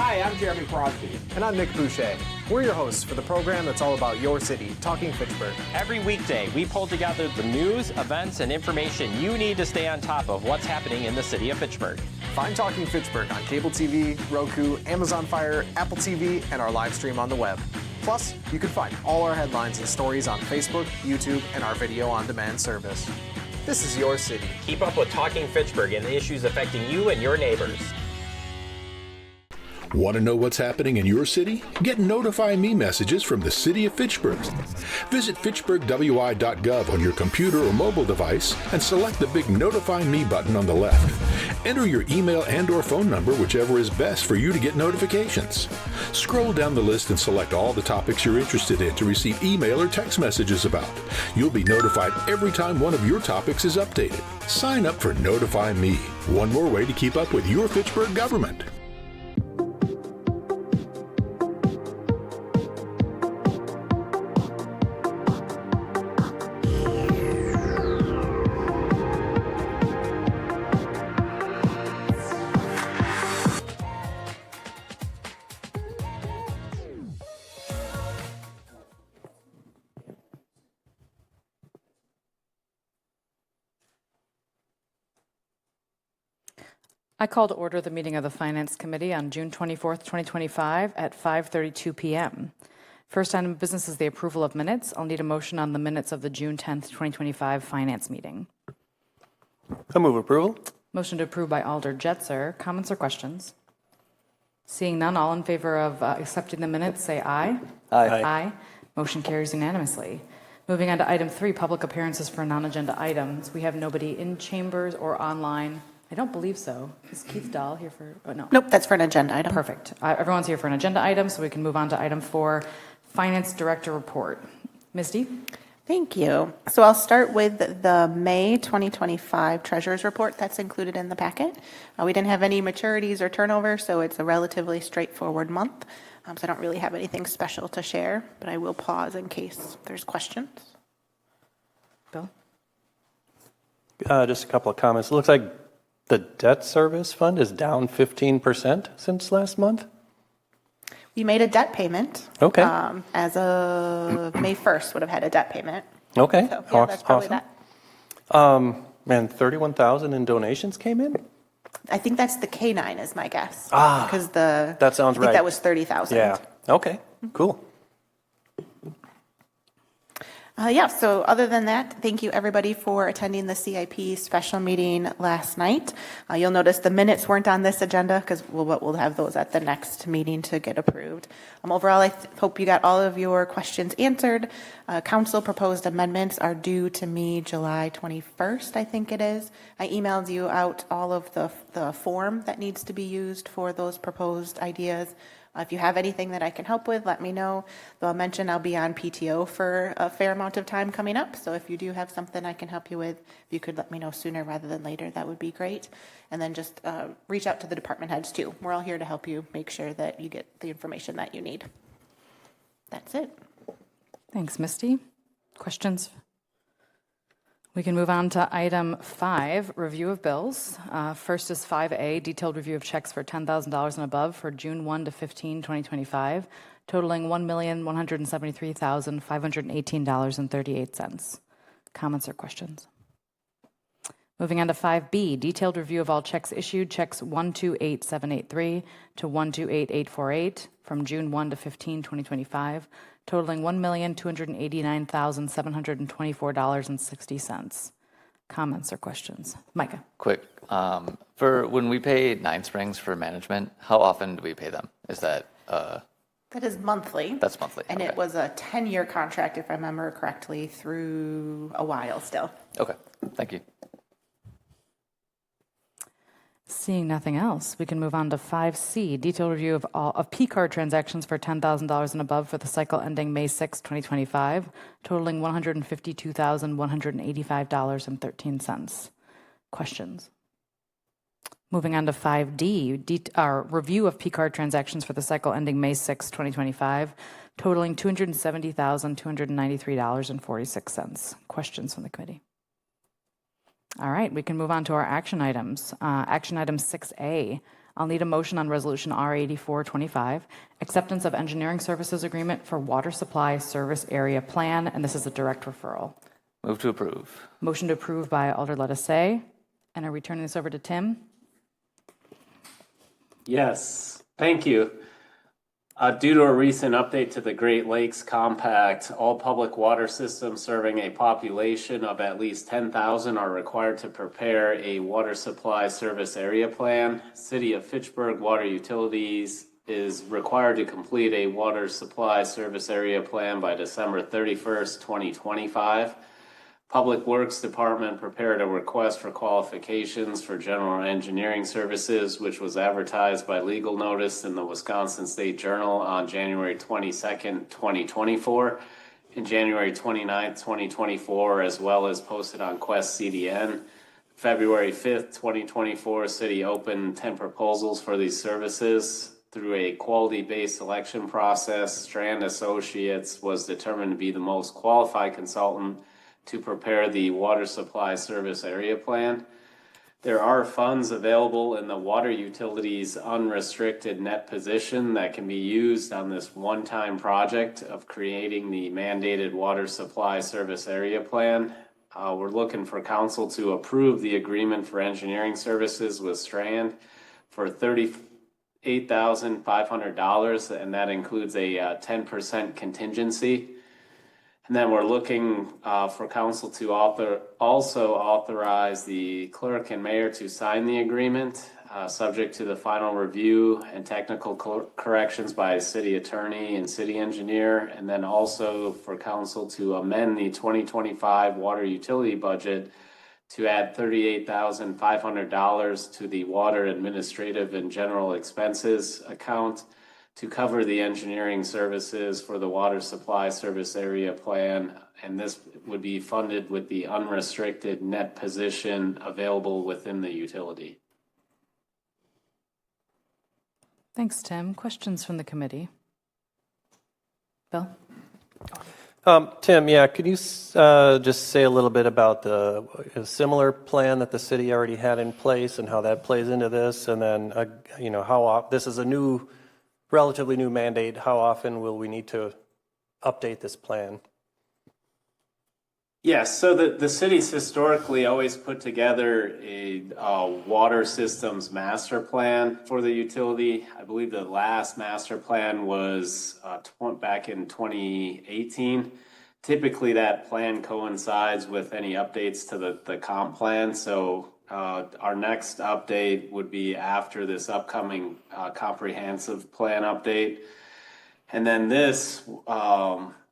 Hi, I'm Jeremy Crosby. And I'm Nick Boucher. We're your hosts for the program that's all about your city, Talking Fitchburg. Every weekday, we pull together the news, events, and information you need to stay on top of what's happening in the city of Fitchburg. Find Talking Fitchburg on cable TV, Roku, Amazon Fire, Apple TV, and our live stream on the web. Plus, you can find all our headlines and stories on Facebook, YouTube, and our video on demand service. This is your city. Keep up with Talking Fitchburg and the issues affecting you and your neighbors. Want to know what's happening in your city? Get Notify Me messages from the City of Fitchburg. Visit fitchburgwi.gov on your computer or mobile device and select the big Notify Me button on the left. Enter your email and/or phone number, whichever is best for you to get notifications. Scroll down the list and select all the topics you're interested in to receive email or text messages about. You'll be notified every time one of your topics is updated. Sign up for Notify Me, one more way to keep up with your Fitchburg government. I call to order the meeting of the Finance Committee on June 24th, 2025 at 5:32 p.m. First item of business is the approval of minutes. I'll need a motion on the minutes of the June 10th, 2025 Finance meeting. I move approval. Motion to approve by Alder Jetzer. Comments or questions? Seeing none, all in favor of accepting the minutes, say aye. Aye. Aye. Motion carries unanimously. Moving on to item 3, public appearances for non-agenda items. We have nobody in chambers or online. I don't believe so. Is Keith Dahl here for, oh no. Nope, that's for an agenda item. Perfect. Everyone's here for an agenda item, so we can move on to item 4, Finance Director Report. Misty? Thank you. So I'll start with the May 2025 Treasurer's Report that's included in the packet. We didn't have any maturities or turnover, so it's a relatively straightforward month. So I don't really have anything special to share, but I will pause in case there's questions. Bill? Just a couple of comments. It looks like the debt service fund is down 15% since last month. We made a debt payment. Okay. As of May 1st would have had a debt payment. Okay. So yeah, that's probably awesome. And 31,000 in donations came in? I think that's the K9 is my guess. Because that sounds I think right. that was 30,000. Yeah. Okay. Cool. So other than that, thank you everybody for attending the CIP special meeting last night. You'll notice the minutes weren't on this agenda because we'll have those at the next meeting to get approved. Overall, I hope you got all of your questions answered. Council proposed amendments are due to me July 21st, I think it is. I emailed you out all of the form that needs to be used for those proposed ideas. If you have anything that I can help with, let me know. Though I'll mention I'll be on PTO for a fair amount of time coming up. So if you do have something I can help you with, if you could let me know sooner rather than later, that would be great. And then just reach out to the department heads too. We're all here to help you make sure that you get the information that you need. That's it. Thanks, Misty. Questions? We can move on to item 5, review of bills. First is 5A, detailed review of checks for $10,000 and above for June 1 to 15, 2025, totaling $1,173,518.38. Comments or questions? Moving on to 5B, detailed review of all checks issued, checks 128783 to 128848 from June 1 to 15, 2025, totaling $1,289,724.60. Comments or questions? Micah. Quick, for when we pay Nine Springs for management, how often do we pay them? Is that That is monthly. That's monthly. And okay. it was a 10-year contract, if I remember correctly, through a while still. Okay, thank you. Seeing nothing else, we can move on to 5C, detailed review of all of P-card transactions for $10,000 and above for the cycle ending May 6, 2025, totaling $152,185.13. Questions? Moving on to 5D, our review of P-card transactions for the cycle ending May 6, 2025, totaling $270,293.46. Questions from the committee? All right, we can move on to our action items. Action item 6A, I'll need a motion on Resolution R8425, acceptance of engineering services agreement for water supply service area plan, and this is a direct referral. Move to approve. Motion to approve by Alder Lettuce. And are we turning this over to Tim? Yes, thank you. Due to a recent update to the Great Lakes Compact, all public water systems serving a population of at least 10,000 are required to prepare a water supply service area plan. City of Fitchburg Water Utilities is required to complete a water supply service area plan by December 31st, 2025. Public Works Department prepared a request for qualifications for general engineering services, which was advertised by legal notice in the Wisconsin State Journal on January 22nd, 2024, and January 29th, 2024, as well as posted on Quest CDN. February 5th, 2024, City opened 10 proposals for these services. Through a quality-based selection process, Strand Associates was determined to be the most qualified consultant to prepare the water supply service area plan. There are funds available in the water utilities unrestricted net position that can be used on this one-time project of creating the mandated water supply service area plan. We're looking for council to approve the agreement for engineering services with Strand for $38,500, and that includes a 10% contingency. And then we're looking for council to also authorize the clerk and mayor to sign the agreement, subject to the final review and technical corrections by city attorney and city engineer, and then also for council to amend the 2025 water utility budget to add $38,500 to the water administrative and general expenses account to cover the engineering services for the water supply service area plan, and this would be funded with the unrestricted net position available within the utility. Thanks, Tim. Questions from the committee? Bill? Tim, yeah, could you just say a little bit about a similar plan that the city already had in place and how that plays into this, and then how this is a relatively new mandate. How often will we need to update this plan? Yes, so the city's historically always put together a water systems master plan for the utility. I believe the last master plan was back in 2018. Typically, that plan coincides with any updates to the comp plan. So our next update would be after this upcoming comprehensive plan update. And then this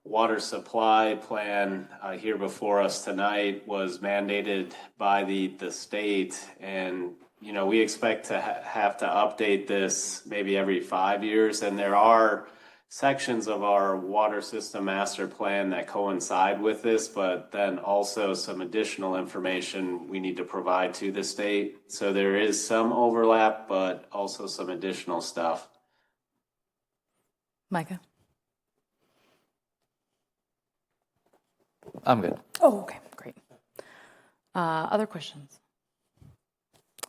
water supply plan here before us tonight was mandated by the state. And, we expect to have to update this maybe every 5 years. And there are sections of our water system master plan that coincide with this, but then also some additional information we need to provide to the state. So there is some overlap, but also some additional stuff. Micah? I'm good. Oh, okay, great. Other questions?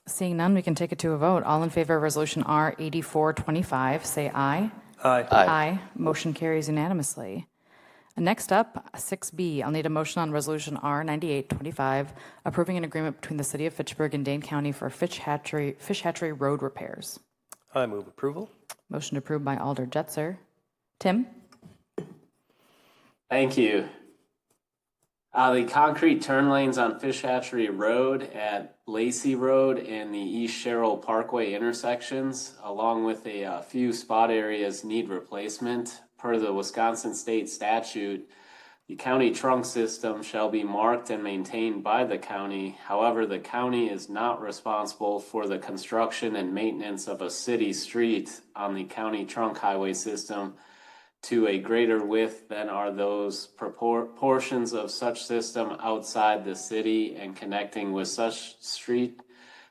Seeing none, we can take it to a vote. All in favor of Resolution R8425, say aye. Aye. Aye. Motion carries unanimously. Next up, 6B. I'll need a motion on Resolution R9825, approving an agreement between the City of Fitchburg and Dane County for Fish Hatchery road repairs. I move approval. Motion approved by Alder Jetzer. Tim? Thank you. The concrete turn lanes on Fish Hatchery Road at Lacey Road and the East Sherrill Parkway intersections, along with a few spot areas, need replacement. Per the Wisconsin state statute, the county trunk system shall be marked and maintained by the county. However, the county is not responsible for the construction and maintenance of a city street on the county trunk highway system to a greater width than are those portions of such system outside the city and connecting with such street.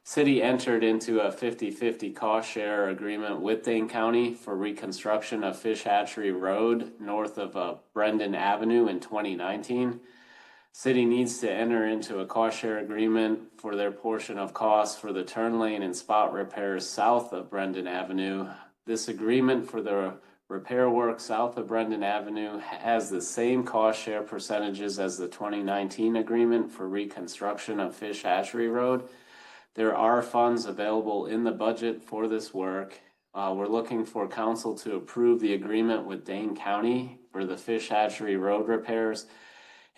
City entered into a 50-50 cost share agreement with Dane County for reconstruction of Fish Hatchery Road north of Brendan Avenue in 2019. City needs to enter into a cost share agreement for their portion of costs for the turn lane and spot repairs south of Brendan Avenue. This agreement for the repair work south of Brendan Avenue has the same cost share percentages as the 2019 agreement for reconstruction of Fish Hatchery Road. There are funds available in the budget for this work. We're looking for council to approve the agreement with Dane County for the Fish Hatchery Road repairs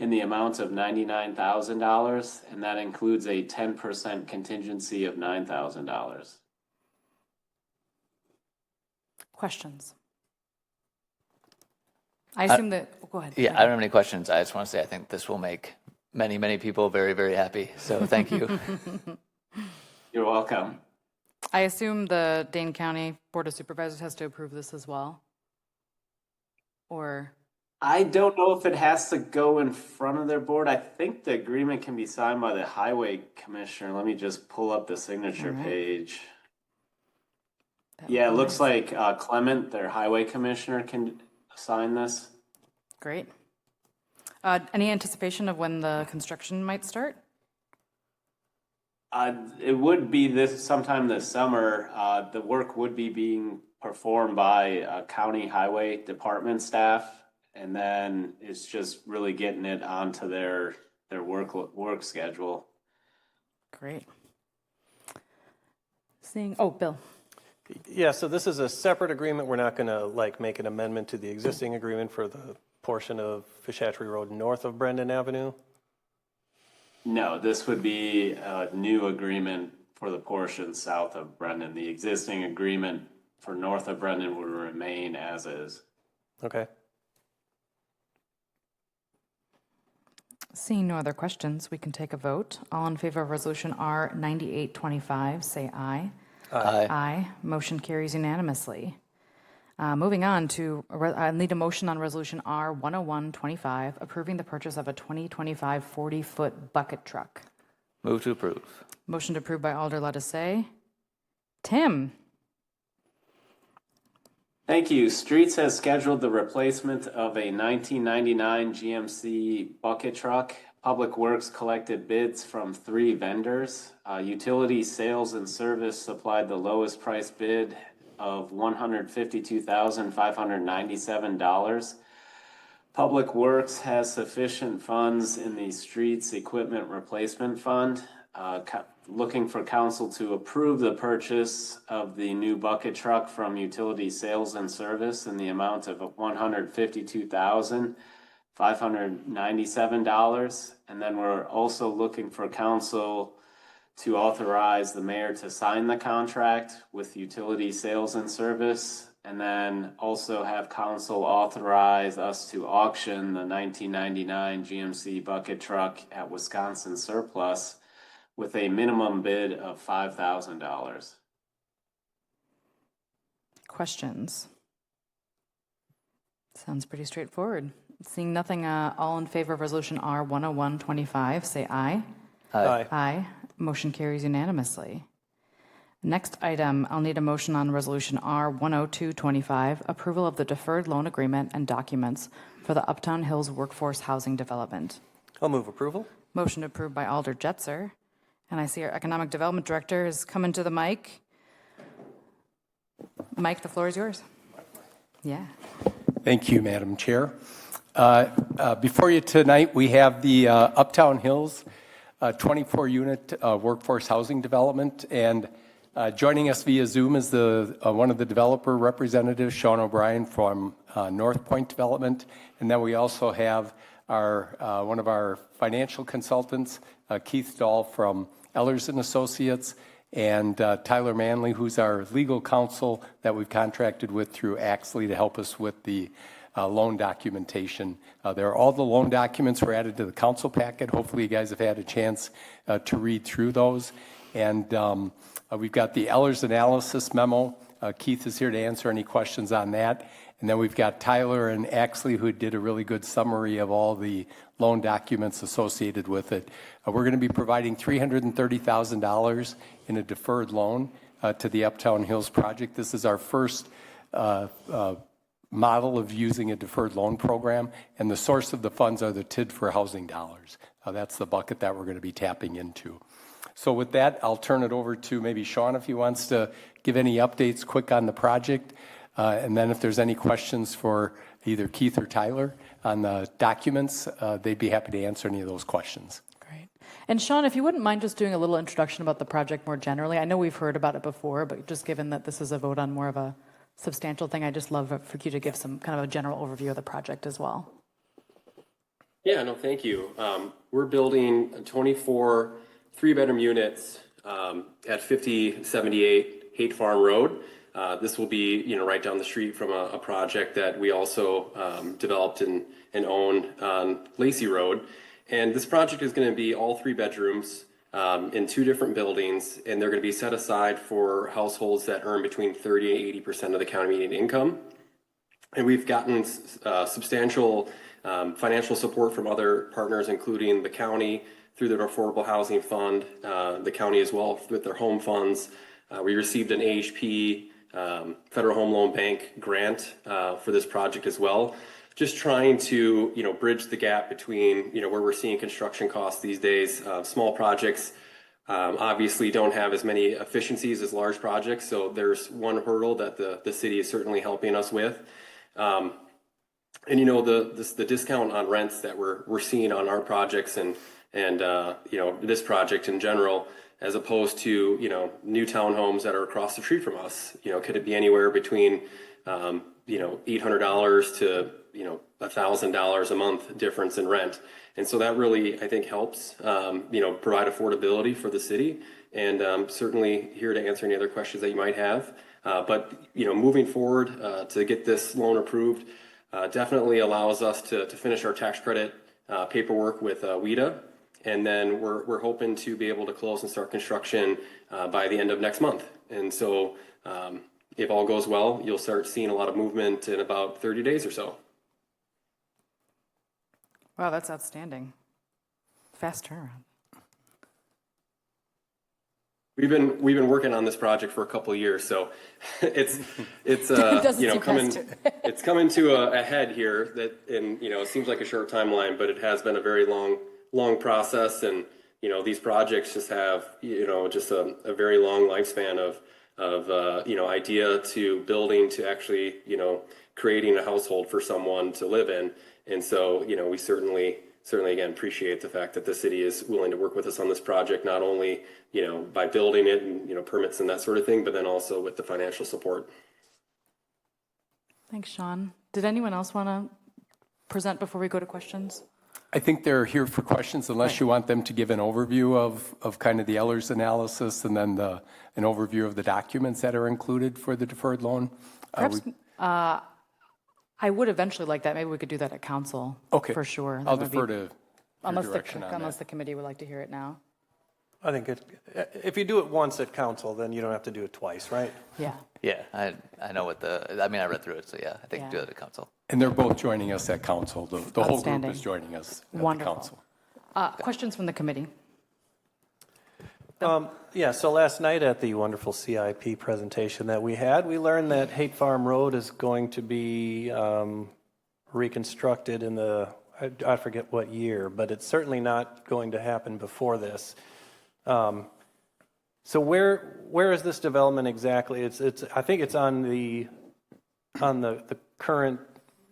in the amount of $99,000, and that includes a 10% contingency of $9,000. Questions? I assume that, go ahead. Yeah, I don't have any questions. I just want to say I think this will make many, many people very, very happy. So thank you. You're welcome. I assume the Dane County Board of Supervisors has to approve this as well? Or? I don't know if it has to go in front of their board. I think the agreement can be signed by the highway commissioner. Let me just pull up the signature page. Yeah, it looks like Clement, their highway commissioner, can sign this. Great. Any anticipation of when the construction might start? It would be sometime this summer. The work would be being performed by county highway department staff, and then it's just really getting it onto their work schedule. Great. Bill. Yeah, so this is a separate agreement. We're not going to make an amendment to the existing agreement for the portion of Fish Hatchery Road north of Brendan Avenue? No, this would be a new agreement for the portion south of Brendan. The existing agreement for north of Brendan would remain as is. Okay. Seeing no other questions, we can take a vote. All in favor of Resolution R 9825, say aye. Aye. Aye. Motion carries unanimously. Moving on to, I need a motion on Resolution R 10125, approving the purchase of a 2025 40-foot bucket truck. Move to approve. Motion to approve by Alder Ledesay. Tim. Thank you. Streets has scheduled the replacement of a 1999 GMC bucket truck. Public Works collected bids from 3 vendors. Utility Sales and Service supplied the lowest price bid of $152,597. Public Works has sufficient funds in the Streets Equipment Replacement Fund. Looking for council to approve the purchase of the new bucket truck from Utility Sales and Service in the amount of $152,597. And then we're also looking for council to authorize the mayor to sign the contract with Utility Sales and Service, and then also have council authorize us to auction the 1999 GMC bucket truck at Wisconsin Surplus with a minimum bid of $5,000. Questions? Sounds pretty straightforward. Seeing nothing, all in favor of Resolution R 10125, say aye. Aye. Aye. Motion carries unanimously. Next item, I'll need a motion on Resolution R 10225, approval of the deferred loan agreement and documents for the Uptown Hills Workforce Housing Development. I'll move approval. Motion approved by Alder Jetzer. And I see our Economic Development Director is coming to the mic. Mike, the floor is yours. Yeah. Thank you, Madam Chair. Before you tonight, we have the Uptown Hills 24-unit workforce housing development, and joining us via Zoom is one of the developer representatives, Sean O'Brien from North Point Development, and then we also have one of our financial consultants, Keith Dahl from Ellers and Associates, and Tyler Manley, who's our legal counsel that we've contracted with through Axley to help us with the loan documentation. All the loan documents were added to the council packet. Hopefully you guys have had a chance to read through those. And we've got the Ellers analysis memo. Keith is here to answer any questions on that. And then we've got Tyler and Axley, who did a really good summary of all the loan documents associated with it. We're going to be providing $330,000 in a deferred loan to the Uptown Hills project. This is our first model of using a deferred loan program, and the source of the funds are the TID for housing dollars. That's the bucket that we're going to be tapping into. So with that, I'll turn it over to maybe Sean if he wants to give any updates quick on the project. And then if there's any questions for either Keith or Tyler on the documents, they'd be happy to answer any of those questions. Great. And Sean, if you wouldn't mind just doing a little introduction about the project more generally. I know we've heard about it before, but just given that this is a vote on more of a substantial thing, I just love for you to give some kind of a general overview of the project as well. Yeah, no, thank you. We're building 24 three-bedroom units at 5078 Haight Farm Road. This will be, right down the street from a project that we also developed and own on Lacey Road. And this project is going to be all 3 bedrooms in 2 different buildings, and they're going to be set aside for households that earn between 30 and 80% of the county median income. And we've gotten substantial financial support from other partners, including the county through their Affordable Housing Fund, the county as well with their home funds. We received an AHP Federal Home Loan Bank grant for this project as well. Just trying to, bridge the gap between, where we're seeing construction costs these days. Small projects obviously don't have as many efficiencies as large projects. So there's one hurdle that the city is certainly helping us with. And, the discount on rents that we're seeing on our projects and this project in general, as opposed to, new townhomes that are across the street from us, could it be anywhere between, $800 to, $1,000 a month difference in rent. And so that really, I think, helps, provide affordability for the city, and certainly here to answer any other questions that you might have. But, moving forward to get this loan approved definitely allows us to finish our tax credit paperwork with WIDA. And then we're hoping to be able to close and start construction by the end of next month. And so if all goes well, you'll start seeing a lot of movement in about 30 days or so. Wow, that's outstanding. Fast turnaround. We've been working on this project for a couple of years, so it's coming to a head here that, and it seems like a short timeline, but it has been a very long process, and these projects just have just a very long lifespan of idea to building to actually creating a household for someone to live in. And so we certainly again appreciate the fact that the city is willing to work with us on this project, not only by building it and permits and that sort of thing, but then also with the financial support. Thanks, Sean. Did anyone else want to present before we go to questions? I think they're here for questions, unless you want them to give an overview of kind of the Ehlers analysis and then an overview of the documents that are included for the deferred loan. Perhaps, I would eventually like that. Maybe we could do that at council. Okay. For sure. I'll defer to unless the the committee would like to hear it now. I think if you do it once at council, then you don't have to do it twice, right? Yeah. Yeah, I know I read through it, so yeah, I think do it at council. And they're both joining us at council. The whole group Outstanding. is joining us at Wonderful. the council. Questions from the committee? So last night at the wonderful CIP presentation that we had, we learned that Haight Farm Road is going to be reconstructed in I forget what year, but it's certainly not going to happen before this. So where is this development exactly? I think it's on the current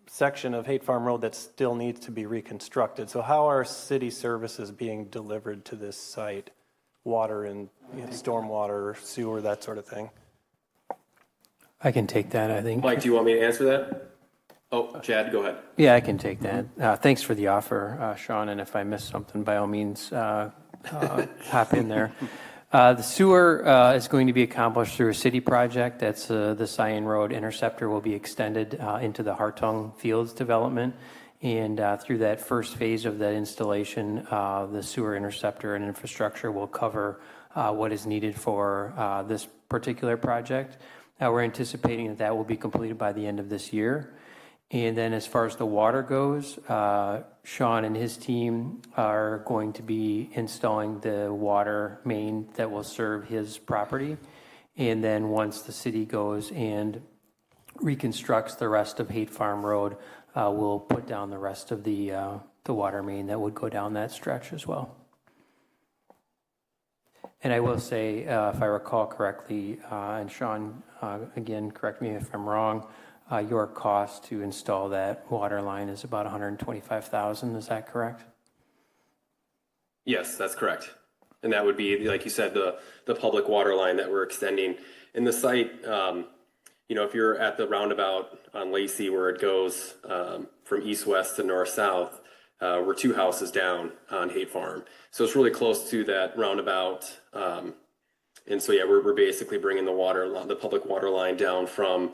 section of Haight Farm Road that still needs to be reconstructed. So how are city services being delivered to this site? Water and stormwater, sewer, that sort of thing. I can take that, I think. Mike, do you want me to answer that? Oh, Chad, go ahead. Yeah, I can take that. Thanks for the offer, Sean, and if I missed something, by all means, hop in there. The sewer is going to be accomplished through a city project. That's the Cyan Road Interceptor will be extended into the Hartung Fields development. And through that first phase of that installation, the sewer interceptor and infrastructure will cover what is needed for this particular project. We're anticipating that will be completed by the end of this year. And then as far as the water goes, Sean and his team are going to be installing the water main that will serve his property. And then once the city goes and reconstructs the rest of Haight Farm Road, we'll put down the rest of the water main that would go down that stretch as well. And I will say, if I recall correctly, and Sean, again, correct me if I'm wrong, your cost to install that water line is about $125,000. Is that correct? Yes, that's correct. And that would be, like you said, the public water line that we're extending. In the site, if you're at the roundabout on Lacey where it goes from east-west to north-south, we're 2 houses down on Haight Farm. So it's really close to that roundabout. And so, yeah, we're basically bringing the public water line down from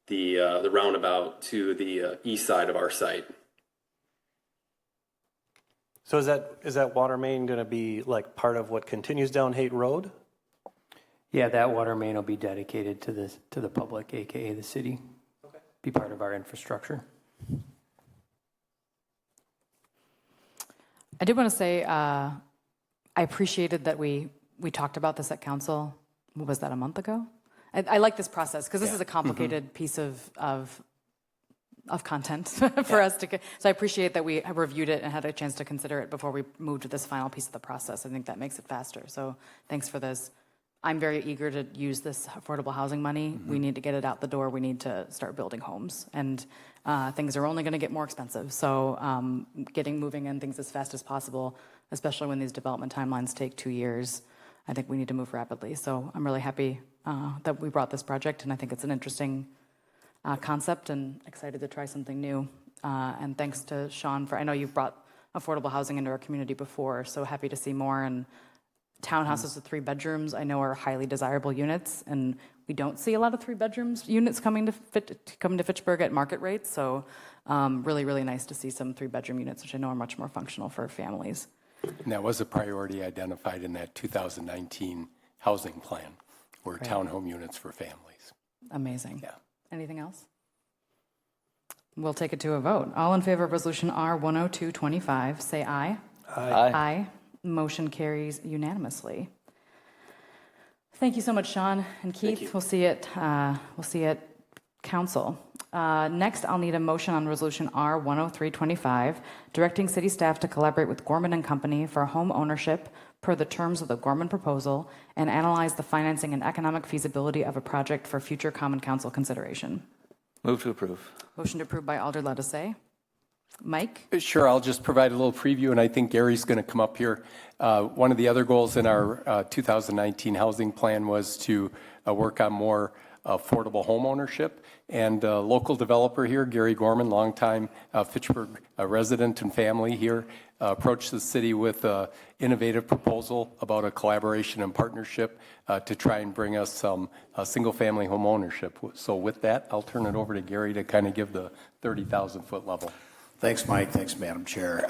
the roundabout to the east side of our site. So is that water main going to be like part of what continues down Haight Road? Yeah, that water main will be dedicated to the public, aka the city. Okay. Be part of our infrastructure. I did want to say I appreciated that we talked about this at council. What was that, a month ago? I like this process because this is a complicated piece of content for us to get. So I appreciate that we have reviewed it and had a chance to consider it before we moved to this final piece of the process. I think that makes it faster. So thanks for this. I'm very eager to use this affordable housing money. We need to get it out the door. We need to start building homes, and things are only going to get more expensive. So getting moving in things as fast as possible, especially when these development timelines take 2 years, I think we need to move rapidly. So I'm really happy that we brought this project, and I think it's an interesting concept and excited to try something new. And thanks to Sean I know you've brought affordable housing into our community before, so happy to see more. And townhouses with 3 bedrooms, I know, are highly desirable units, and we don't see a lot of 3 bedrooms units coming to Fitchburg at market rates. So really, really nice to see some 3 bedroom units, which I know are much more functional for families. And that was a priority identified in that 2019 housing plan, were townhome units for families. Amazing. Yeah. Anything else? We'll take it to a vote. All in favor of resolution R10225, say aye. Aye. Aye. Motion carries unanimously. Thank you so much, Sean and Keith. We'll see it council. Next, I'll need a motion on resolution R10325, directing city staff to collaborate with Gorman and Company for home ownership per the terms of the Gorman proposal and analyze the financing and economic feasibility of a project for future common council consideration. Move to approve. Motion to approve by Alder Ledesay. Mike? Sure, I'll just provide a little preview, and I think Gary's going to come up here. One of the other goals in our 2019 housing plan was to work on more affordable home ownership. And local developer here, Gary Gorman, longtime Fitchburg resident and family here, approached the city with an innovative proposal about a collaboration and partnership to try and bring us some single-family home ownership. So with that, I'll turn it over to Gary to kind of give the 30,000-foot level. Thanks, Mike. Thanks, Madam Chair.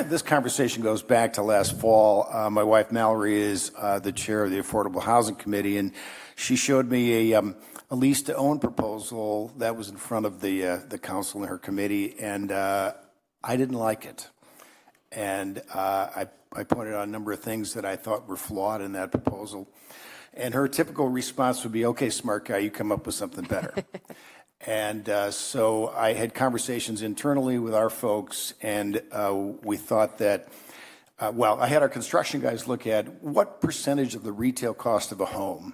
This conversation goes back to last fall. My wife, Mallory, is the chair of the Affordable Housing Committee, and she showed me a lease-to-own proposal that was in front of the council and her committee, and I didn't like it. And I pointed out a number of things that I thought were flawed in that proposal. And her typical response would be, okay, smart guy, you come up with something better. And so I had conversations internally with our folks, and we thought that, I had our construction guys look at what percentage of the retail cost of a home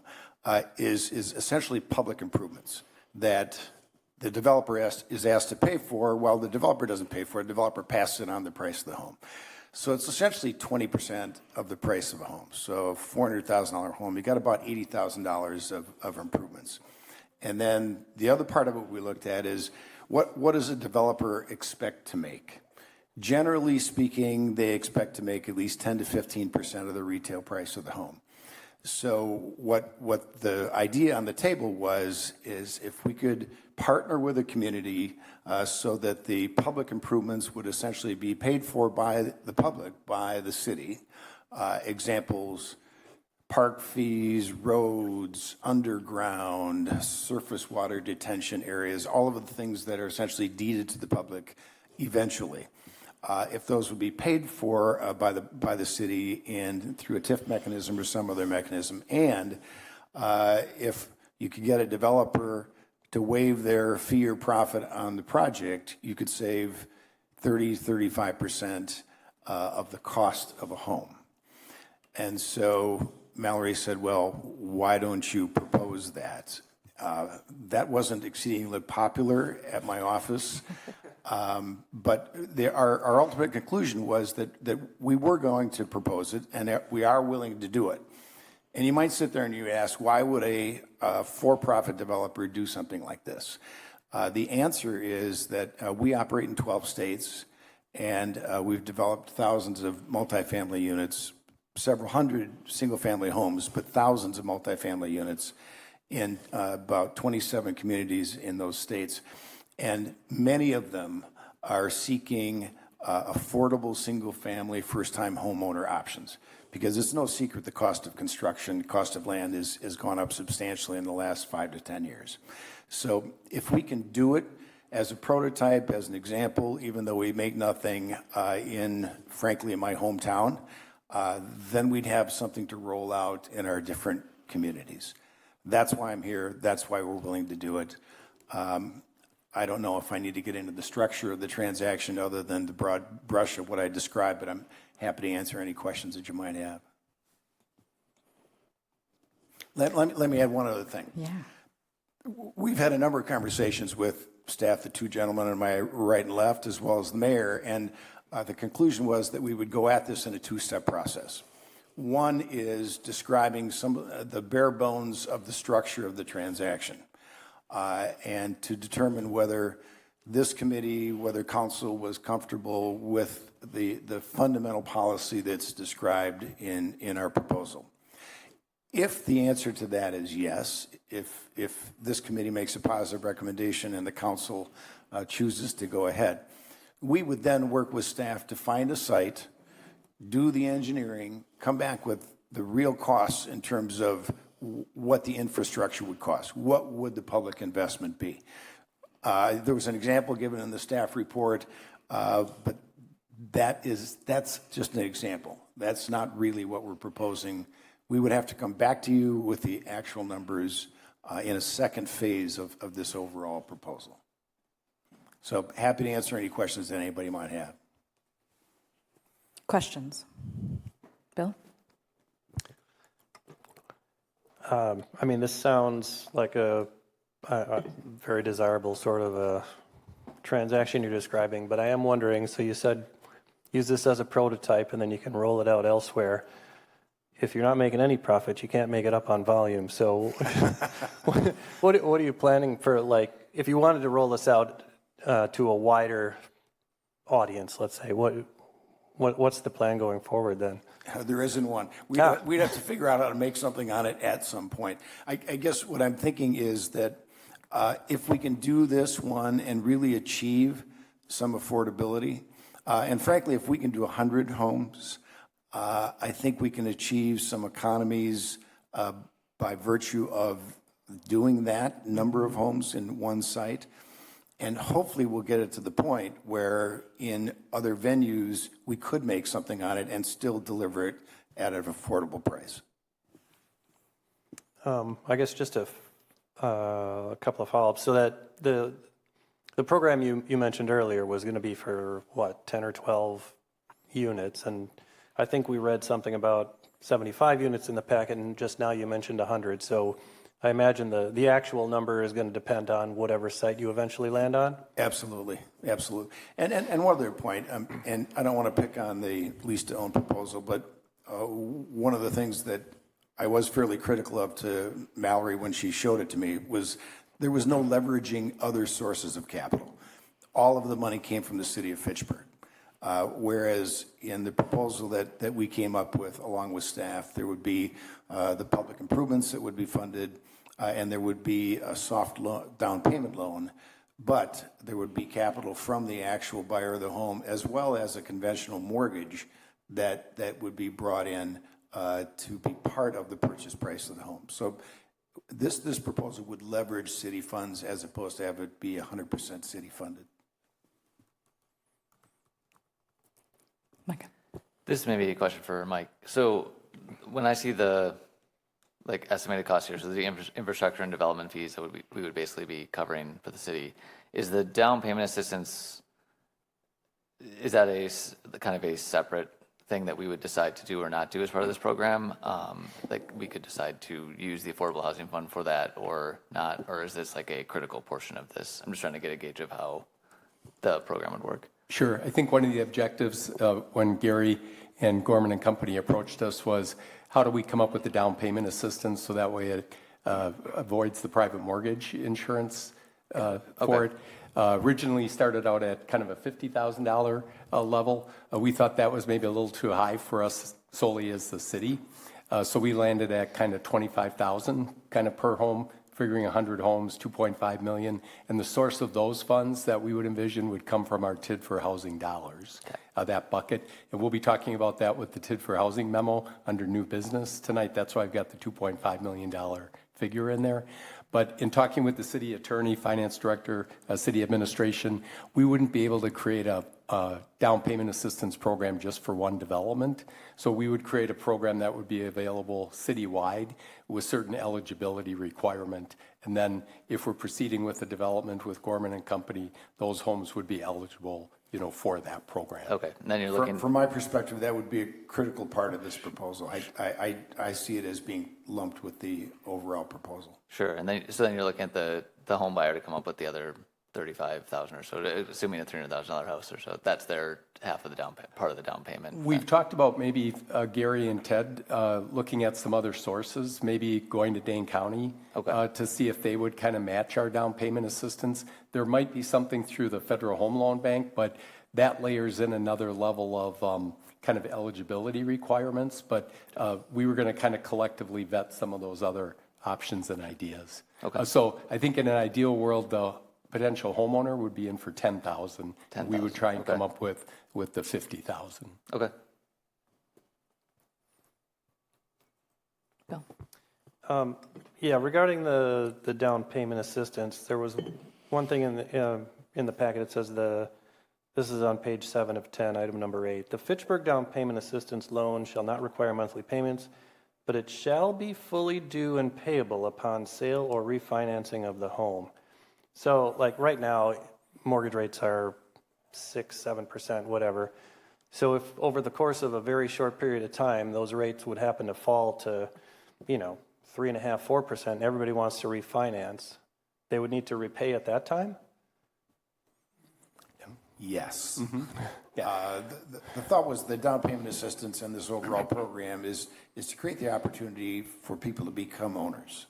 is essentially public improvements that the developer is asked to pay for. While the developer doesn't pay for it, the developer passes it on the price of the home. So it's essentially 20% of the price of a home. So a $400,000 home, you got about $80,000 of improvements. And then the other part of it we looked at is what does a developer expect to make? Generally speaking, they expect to make at least 10 to 15% of the retail price of the home. So what the idea on the table is if we could partner with a community so that the public improvements would essentially be paid for by the public, by the city. Examples: park fees, roads, underground, surface water detention areas, all of the things that are essentially deeded to the public eventually. If those would be paid for by the city and through a TIF mechanism or some other mechanism, and if you could get a developer to waive their fee or profit on the project, you could save 35% of the cost of a home. And so Mallory said, well, why don't you propose that? That wasn't exceedingly popular at my office, but our ultimate conclusion was that we were going to propose it and that we are willing to do it. And you might sit there and you ask, why would a for-profit developer do something like this? The answer is that we operate in 12 states, and we've developed thousands of multifamily units, several hundred single-family homes, but thousands of multifamily units in about 27 communities in those states. And many of them are seeking affordable single-family first-time homeowner options, because it's no secret the cost of construction, cost of land has gone up substantially in the last 5 to 10 years. So if we can do it as a prototype, as an example, even though we make nothing frankly, in my hometown, then we'd have something to roll out in our different communities. That's why I'm here. That's why we're willing to do it. I don't know if I need to get into the structure of the transaction other than the broad brush of what I described, but I'm happy to answer any questions that you might have. Let me add one other thing. Yeah. We've had a number of conversations with staff, the two gentlemen on my right and left, as well as the mayor, and the conclusion was that we would go at this in a two-step process. One is describing some of the bare bones of the structure of the transaction, and to determine whether this committee, whether council was comfortable with the fundamental policy that's described in our proposal. If the answer to that is yes, if this committee makes a positive recommendation and the council chooses to go ahead, we would then work with staff to find a site, do the engineering, come back with the real costs in terms of what the infrastructure would cost. What would the public investment be? There was an example given in the staff report, but that's just an example. That's not really what we're proposing. We would have to come back to you with the actual numbers in a second phase of this overall proposal. So happy to answer any questions that anybody might have. Questions? Bill? I mean, this sounds like a very desirable sort of a transaction you're describing, but I am wondering, so you said use this as a prototype and then you can roll it out elsewhere. If you're not making any profit, you can't make it up on volume. So what are you planning for, like, if you wanted to roll this out to a wider audience, let's say, what's the plan going forward then? There isn't one. We'd have to figure out how to make something on it at some point. I guess what I'm thinking is that if we can do this one and really achieve some affordability, and frankly, if we can do 100 homes, I think we can achieve some economies by virtue of doing that number of homes in one site. And hopefully we'll get it to the point where in other venues, we could make something on it and still deliver it at an affordable price. I guess just a couple of follow-ups. So that the program you mentioned earlier was going to be for, what, 10 or 12 units. And I think we read something about 75 units in the packet, and just now you mentioned 100. So I imagine the actual number is going to depend on whatever site you eventually land on? Absolutely, absolutely. And one other point, and I don't want to pick on the lease-to-own proposal, but one of the things that I was fairly critical of to Mallory when she showed it to me was there was no leveraging other sources of capital. All of the money came from the city of Fitchburg. Whereas in the proposal that we came up with along with staff, there would be the public improvements that would be funded, and there would be a soft down payment loan, but there would be capital from the actual buyer of the home as well as a conventional mortgage that would be brought in to be part of the purchase price of the home. So this proposal would leverage city funds as opposed to have it be 100% city funded. Mike. This may be a question for Mike. So when I see the like estimated cost here, so the infrastructure and development fees that we would basically be covering for the city. Is the down payment assistance, is that a kind of a separate thing that we would decide to do or not do as part of this program? Like we could decide to use the Affordable Housing Fund for that or not, or is this like a critical portion of this? I'm just trying to get a gauge of how the program would work. Sure. I think one of the objectives when Gary and Gorman and Company approached us was how do we come up with the down payment assistance so that way it avoids the private mortgage insurance for it. Originally started out at kind of a $50,000 level. We thought that was maybe a little too high for us solely as the city. So we landed at kind of $25,000 kind of per home, figuring 100 homes, 2.5 million. And the source of those funds that we would envision would come from our TID for Housing dollars, that bucket. And we'll be talking about that with the TID for Housing memo under new business tonight. That's why I've got the $2.5 million figure in there. But in talking with the city attorney, finance director, city administration, we wouldn't be able to create a down payment assistance program just for one development. So we would create a program that would be available citywide with certain eligibility requirement. And then if we're proceeding with the development with Gorman and Company, those homes would be eligible, for that program. Okay, and then you're looking... From my perspective, that would be a critical part of this proposal. I see it as being lumped with the overall proposal. Sure, and then you're looking at the home buyer to come up with the other $35,000 or so, assuming a $300,000 house or so. That's their half of the part of the down payment. We've talked about maybe Gary and Ted looking at some other sources, maybe going to Dane County to see if they would kind of match our down payment assistance. There might be something through the Federal Home Loan Bank, but that layers in another level of kind of eligibility requirements. But we were going to kind of collectively vet some of those other options and ideas. So I think in an ideal world, the potential homeowner would be in for $10,000. We would try and come up with the $50,000. Okay. Bill. Yeah, regarding the down payment assistance, there was one thing in the packet. It says this is on page 7 of 10, item number 8. The Fitchburg down payment assistance loan shall not require monthly payments, but it shall be fully due and payable upon sale or refinancing of the home. So like right now, mortgage rates are 6-7%, whatever. So if over the course of a very short period of time, those rates would happen to fall to, 3.5-4%, and everybody wants to refinance, they would need to repay at that time? Yes. The thought was the down payment assistance and this overall program is to create the opportunity for people to become owners.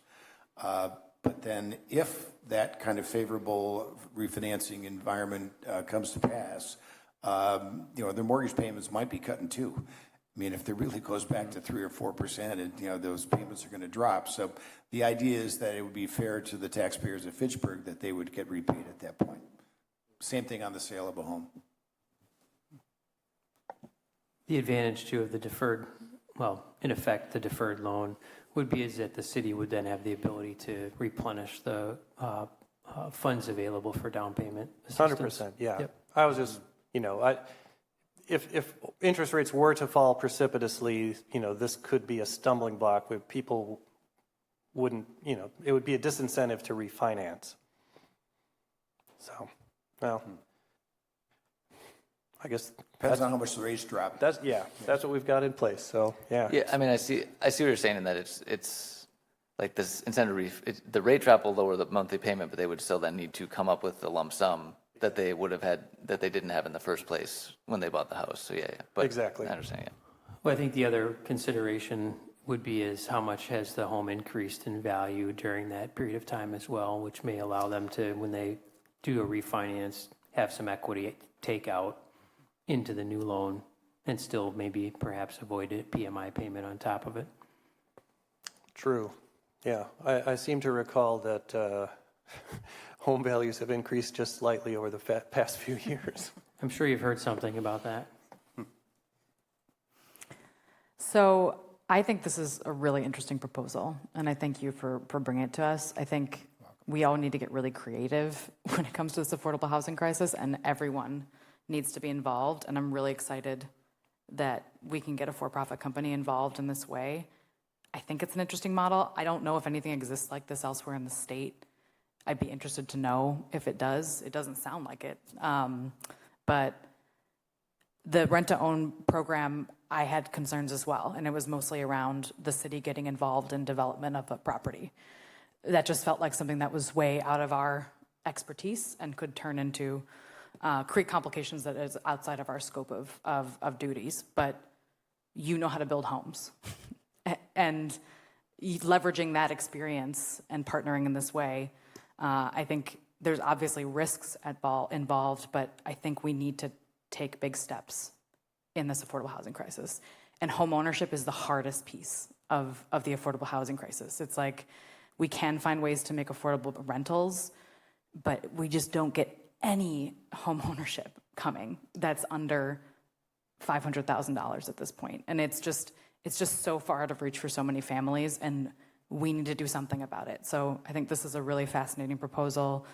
But then if that kind of favorable refinancing environment comes to pass, their mortgage payments might be cut in two. I mean, if it really goes back to 3 or 4%, and those payments are going to drop. So the idea is that it would be fair to the taxpayers of Fitchburg that they would get repaid at that point. Same thing on the sale of a home. The advantage too of the deferred, in effect, the deferred loan would be is that the city would then have the ability to replenish the funds available for down payment assistance. 100%, yeah. Yep. I was just, if interest rates were to fall precipitously, this could be a stumbling block where people wouldn't, it would be a disincentive to refinance. So, well, I guess depends on how much the rates drop. That's what we've got in place. So yeah. Yeah, I mean, I see what you're saying in that it's like this incentive. The rate drop will lower the monthly payment, but they would still then need to come up with the lump sum that they would have had that they didn't have in the first place when they bought the house. So yeah. But exactly. I understand. Yeah. Well, I think the other consideration would be is how much has the home increased in value during that period of time as well, which may allow them to, when they do a refinance, have some equity take out into the new loan and still maybe perhaps avoid a PMI payment on top of it. True. Yeah. I seem to recall that home values have increased just slightly over the past few years. I'm sure you've heard something about that. So I think this is a really interesting proposal, and I thank you for bringing it to us. I think we all need to get really creative when it comes to this affordable housing crisis, and everyone needs to be involved. And I'm really excited that we can get a for-profit company involved in this way. I think it's an interesting model. I don't know if anything exists like this elsewhere in the state. I'd be interested to know if it does. It doesn't sound like it. But the rent-to-own program, I had concerns as well, and it was mostly around the city getting involved in development of a property. That just felt like something that was way out of our expertise and could turn into, create complications that is outside of our scope of duties. But you know how to build homes. And leveraging that experience and partnering in this way, I think there's obviously risks involved, but I think we need to take big steps in this affordable housing crisis. And home ownership is the hardest piece of the affordable housing crisis. It's like we can find ways to make affordable rentals, but we just don't get any home ownership coming that's under $500,000 at this point. And it's just so far out of reach for so many families, and we need to do something about it. So I think this is a really fascinating proposal.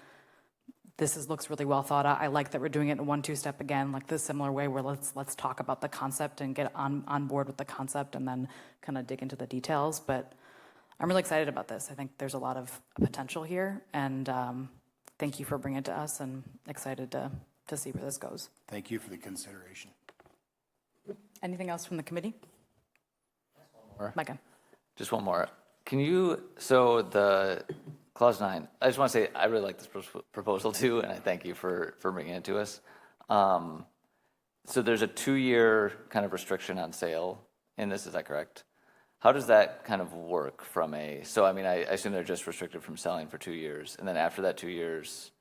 Looks really well thought out. I like that we're doing it in a 1-2 step again, like this similar way where let's talk about the concept and get on board with the concept and then kind of dig into the details. But I'm really excited about this. I think there's a lot of potential here, and thank you for bringing it to us, and excited to see where this goes. Thank you for the consideration. Anything else from the committee? Micah. Just one more. So the Clause 9, I just want to say I really like this proposal too, and I thank you for bringing it to us. So there's a 2-year kind of restriction on sale in this, is that correct? How does that kind of work so I mean, I assume they're just restricted from selling for 2 years, and then after that 2 years,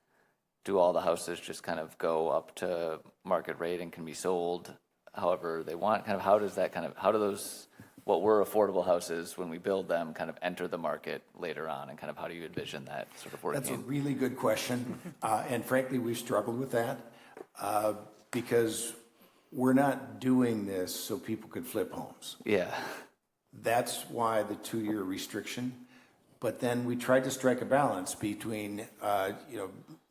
do all the houses just kind of go up to market rate and can be sold however they want? Kind of how do those, what were affordable houses when we build them, kind of enter the market later on, and kind of how do you envision that sort of working? That's a really good question, and frankly, we've struggled with that because we're not doing this so people could flip homes. Yeah. That's why the 2-year restriction. But then we tried to strike a balance between,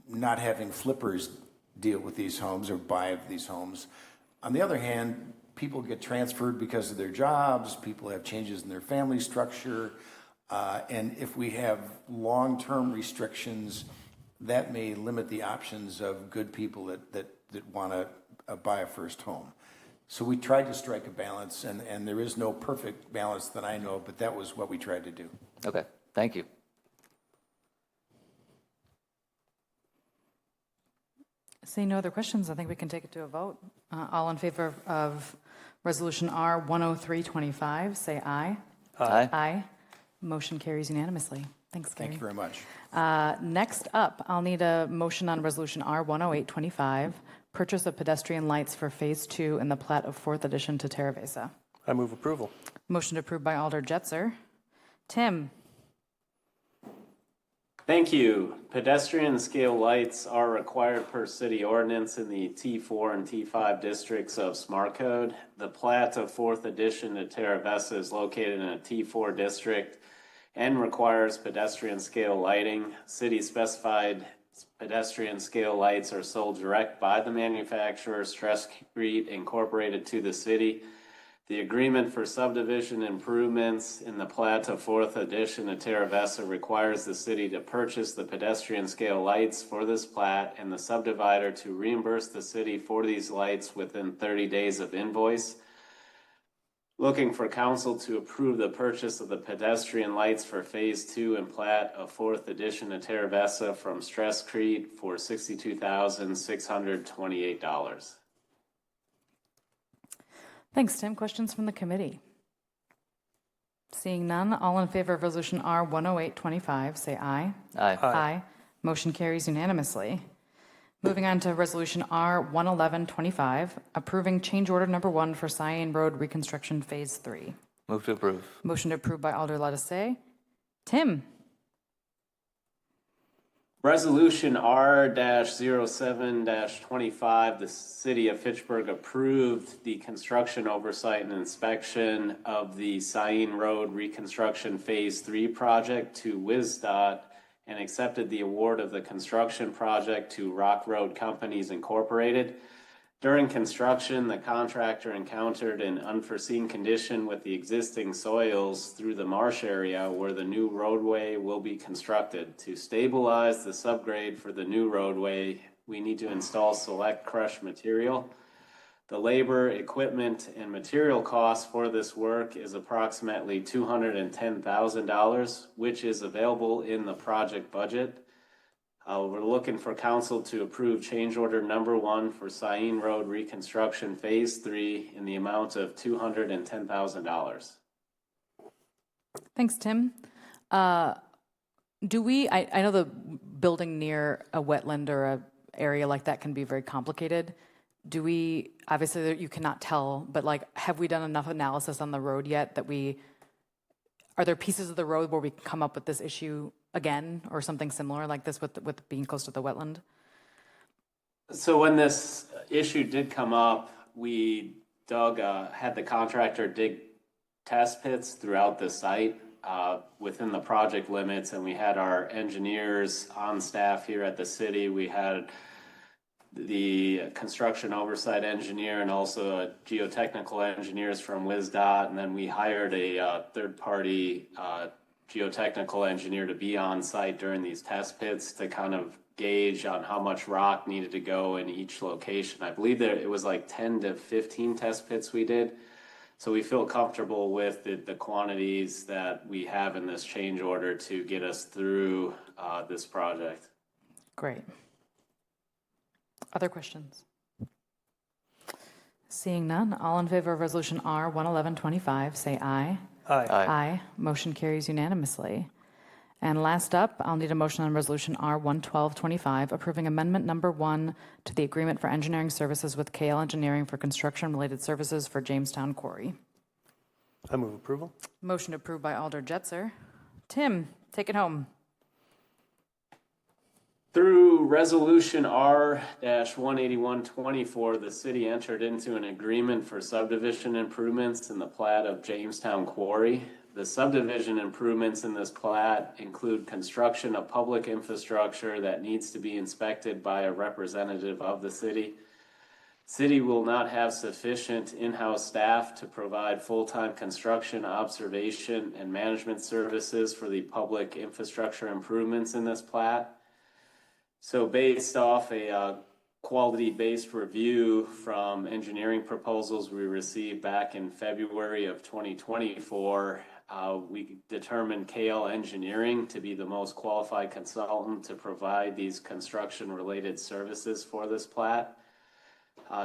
not having flippers deal with these homes or buy these homes. On the other hand, people get transferred because of their jobs, people have changes in their family structure, and if we have long-term restrictions, that may limit the options of good people that want to buy a first home. So we tried to strike a balance, and there is no perfect balance that I know, but that was what we tried to do. Okay, thank you. Seeing no other questions, I think we can take it to a vote. All in favor of Resolution R 10325, say aye. Aye. Aye. Motion carries unanimously. Thanks, Gary. Thank you very much. Next up, I'll need a motion on Resolution R 10825, purchase of pedestrian lights for Phase 2 in the plat of 4th Edition to Terravesa. I move approval. Motion approved by Alder Jetzer. Tim. Thank you. Pedestrian scale lights are required per city ordinance in the T4 and T5 districts of Smart Code. The plat of 4th Edition to Terravesa is located in a T4 district and requires pedestrian scale lighting. City specified pedestrian scale lights are sold direct by the manufacturer, Stress-Crete Incorporated, to the city. The agreement for subdivision improvements in the plat of 4th Edition to Terravesa requires the city to purchase the pedestrian scale lights for this plat and the subdivider to reimburse the city for these lights within 30 days of invoice. Looking for council to approve the purchase of the pedestrian lights for Phase 2 and plat of 4th Edition to Terravesa from Stress-Crete for $62,628. Thanks, Tim. Questions from the committee? Seeing none, all in favor of Resolution R 10825, say aye. Aye. Aye. Motion carries unanimously. Moving on to Resolution R 11125, approving change order number 1 for Cyan Road Reconstruction Phase 3. Move to approve. Motion approved by Alder Lattice. Tim. Resolution R-07-25, the City of Fitchburg approved the construction oversight and inspection of the Cyan Road Reconstruction Phase 3 project to WSDOT and accepted the award of the construction project to Rock Road Companies Incorporated. During construction, the contractor encountered an unforeseen condition with the existing soils through the marsh area where the new roadway will be constructed. To stabilize the subgrade for the new roadway, we need to install select crushed material. The labor, equipment, and material costs for this work is approximately $210,000, which is available in the project budget. We're looking for council to approve change order number 1 for Sain Road Reconstruction Phase 3 in the amount of $210,000. Thanks, Tim. I know the building near a wetland or a area like that can be very complicated. Obviously you cannot tell, but like, have we done enough analysis on the road yet that are there pieces of the road where we can come up with this issue again or something similar like this with being close to the wetland? So when this issue did come up, we had the contractor dig test pits throughout the site within the project limits, and we had our engineers on staff here at the city. We had the construction oversight engineer and also geotechnical engineers from WisDOT, and then we hired a third-party geotechnical engineer to be on site during these test pits to kind of gauge on how much rock needed to go in each location. I believe that it was like 10 to 15 test pits we did. So we feel comfortable with the quantities that we have in this change order to get us through this project. Great. Other questions? Seeing none, all in favor of Resolution R 11125, say aye. Aye. Aye. Motion carries unanimously. And last up, I'll need a motion on Resolution R 11225, approving Amendment Number 1 to the Agreement for Engineering Services with KL Engineering for construction-related services for Jamestown Quarry. I move approval. Motion approved by Alder Jetzer. Tim, take it home. Through Resolution R-18124, the city entered into an agreement for subdivision improvements in the plat of Jamestown Quarry. The subdivision improvements in this plat include construction of public infrastructure that needs to be inspected by a representative of the city. City will not have sufficient in-house staff to provide full-time construction, observation, and management services for the public infrastructure improvements in this plat. So based off a quality-based review from engineering proposals we received back in February of 2024, we determined KL Engineering to be the most qualified consultant to provide these construction-related services for this plat.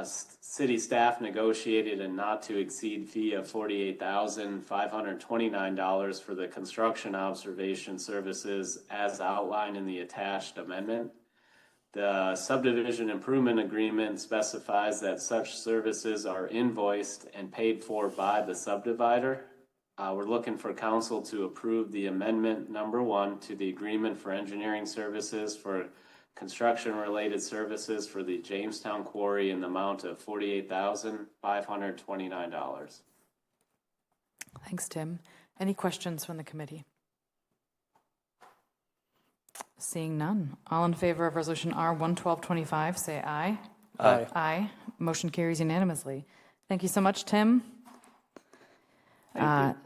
City staff negotiated a not-to-exceed fee of $48,529 for the construction observation services as outlined in the attached amendment. The subdivision improvement agreement specifies that such services are invoiced and paid for by the subdivider. We're looking for council to approve the amendment number 1 to the agreement for engineering services for construction-related services for the Jamestown Quarry in the amount of $48,529. Thanks, Tim. Any questions from the committee? Seeing none. All in favor of Resolution R 11225, say aye. Aye. Aye. Motion carries unanimously. Thank you so much, Tim.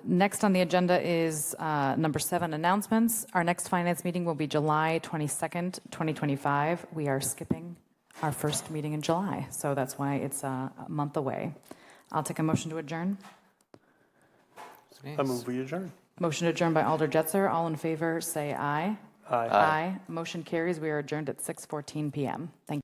Next on the agenda is number 7, announcements. Our next finance meeting will be July 22nd, 2025. We are skipping our first meeting in July, so that's why it's a month away. I'll take a motion to adjourn. I move we adjourn. Motion to adjourn by Alder Jetzer. All in favor, say aye. Aye. Aye. Motion carries. We are adjourned at 6:14 p.m. Thank you.